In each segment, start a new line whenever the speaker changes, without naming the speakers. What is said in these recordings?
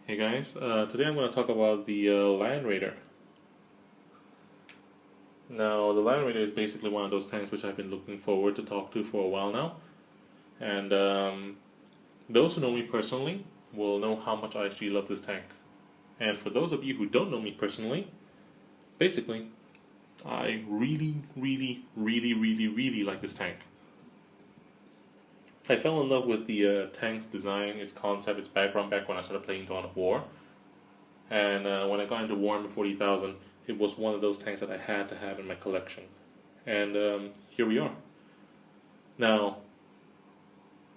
Hey guys, today I'm going to talk about the Landraider. Now, the Landraider is basically one of those tanks which I've been looking forward to talk to for a while now. And those who know me personally will know how much I actually love this tank. And for those of you who don't know me personally, basically, I really like this tank. I fell in love with the tank's design, its concept, its background back when I started playing Dawn of War. And when I got into Warhammer 40,000, it was one of those tanks that I had to have in my collection. And here we are. Now,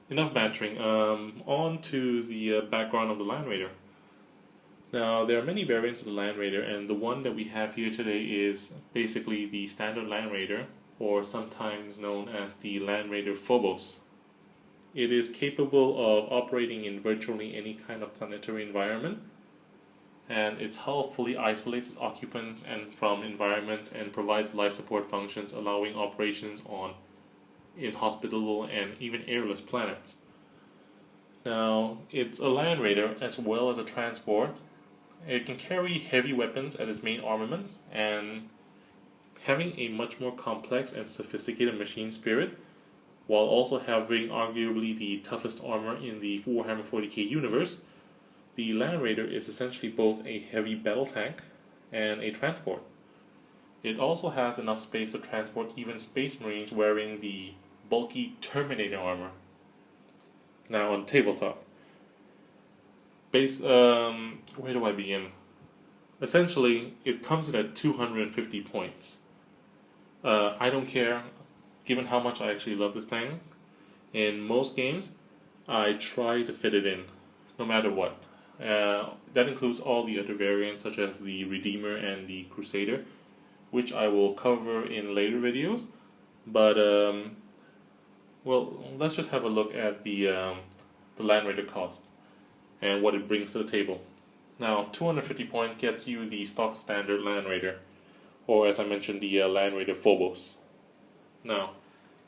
enough bantering. On to the background of the Landraider. Now, there are many variants of the Landraider, and the one that we have here today is basically the standard Landraider, or sometimes known as the Landraider Phobos. It is capable of operating in virtually any kind of planetary environment, and its hull fully isolates its occupants and from environments and provides life support functions, allowing operations on inhospitable and even airless planets. Now, it's a Landraider as well as a transport. It can carry heavy weapons as its main armaments, and having a much more complex and sophisticated machine spirit, while also having arguably the toughest armor in the Warhammer 40k universe, the Landraider is essentially both a heavy battle tank and a transport. It also has enough space to transport even Space Marines wearing the bulky Terminator armor. Now on tabletop. Where do I begin? Essentially, it comes in at 250 points. I don't care, given how much I actually love this tank. In most games, I try to fit it in, no matter what. That includes all the other variants, such as the Redeemer and the Crusader, which I will cover in later videos. But, well, let's just have a look at the Landraider cost and what it brings to the table. Now, 250 points gets you the stock standard Landraider, or as I mentioned, the Landraider Phobos. Now,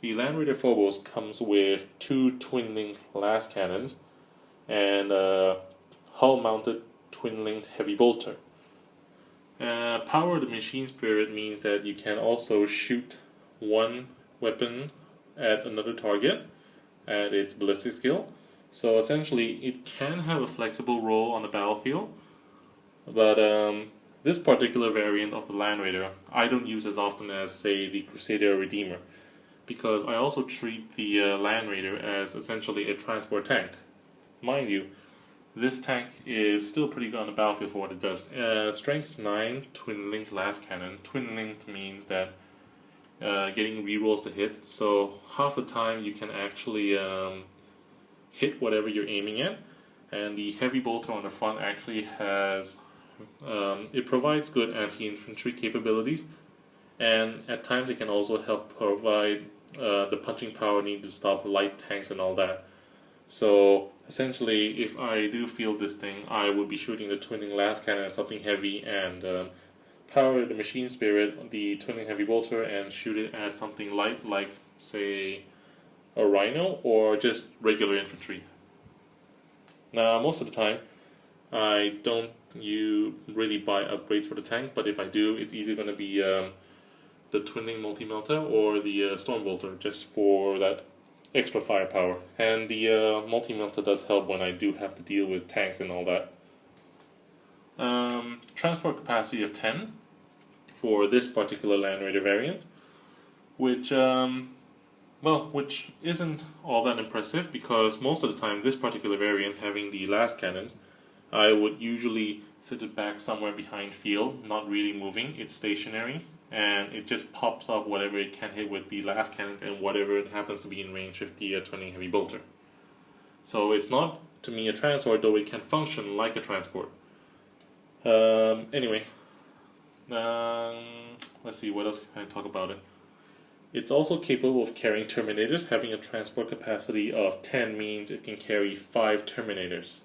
the Landraider Phobos comes with two twin-linked las cannons and a hull-mounted twin-linked heavy bolter. Power of the machine spirit means that you can also shoot one weapon at another target at its ballistic skill. So essentially, it can have a flexible role on the battlefield, but this particular variant of the Landraider I don't use as often as, say, the Crusader or Redeemer, because I also treat the Landraider as essentially a transport tank. Mind you, this tank is still pretty good on the battlefield for what it does. Strength 9, twin-linked las cannon. Twin-linked means that getting rerolls to hit, so half the time you can actually hit whatever you're aiming at. And the heavy bolter on the front actually has, it provides good anti-infantry capabilities, and at times it can also help provide the punching power needed to stop light tanks and all that. So essentially, if I do field this thing, I would be shooting the twinning las cannon at something heavy and power the machine spirit, the twinning heavy bolter, and shoot it at something light like, say, a rhino or just regular infantry. Now, most of the time, I don't really buy upgrades for the tank, but if I do, it's either going to be the twinning multi-melta or the storm bolter, just for that extra firepower. And the multi-melta does help when I do have to deal with tanks and all that. Transport capacity of 10 for this particular Landraider variant, which isn't all that impressive, because most of the time this particular variant, having the las cannons, I would usually sit it back somewhere behind field, not really moving. It's stationary, and it just pops off whatever it can hit with the las cannons and whatever it happens to be in range with the twinning heavy bolter. So it's not, to me, a transport, though it can function like a transport. Anyway, let's see, what else can I talk about it? It's also capable of carrying Terminators. Having a transport capacity of 10 means it can carry 5 Terminators.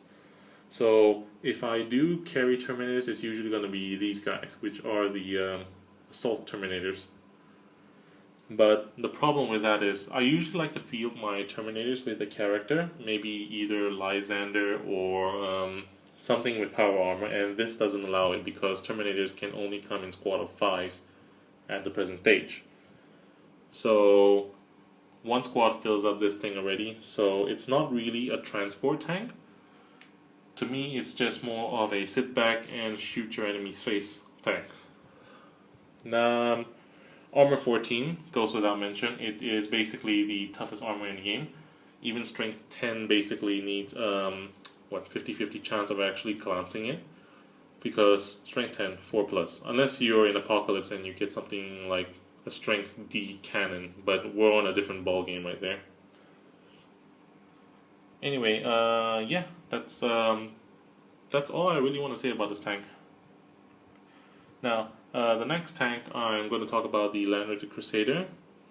So if I do carry Terminators, it's usually going to be these guys, which are the Assault Terminators. But the problem with that is I usually like to field my Terminators with a character, maybe either Lysander or something with power armor, and this doesn't allow it because Terminators can only come in squad of 5s at the present stage. So one squad fills up this thing already, so it's not really a transport tank. To me, it's just more of a sit back and shoot your enemy's face tank. Armor 14 goes without mention. It is basically the toughest armor in the game. Even strength 10 basically needs 50-50 chance of actually glancing it, because strength 10 4+, unless you're in Apocalypse and you get something like a strength D cannon, but we're on a different ball game right there. Anyway, yeah, that's all I really want to say about this tank. Now, the next tank I'm going to talk about the Landraider Crusader,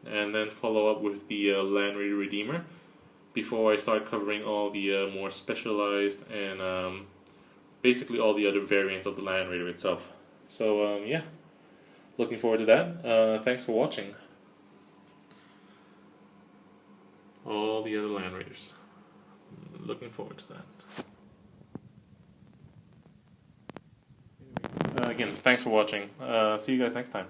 and then follow up with the Landraider Redeemer, before I start covering all the more specialized and basically all the other variants of the Landraider itself. So yeah, looking forward to that. Thanks for watching. All the other Landraiders. Looking forward to that. Again, thanks for watching. See you guys next time.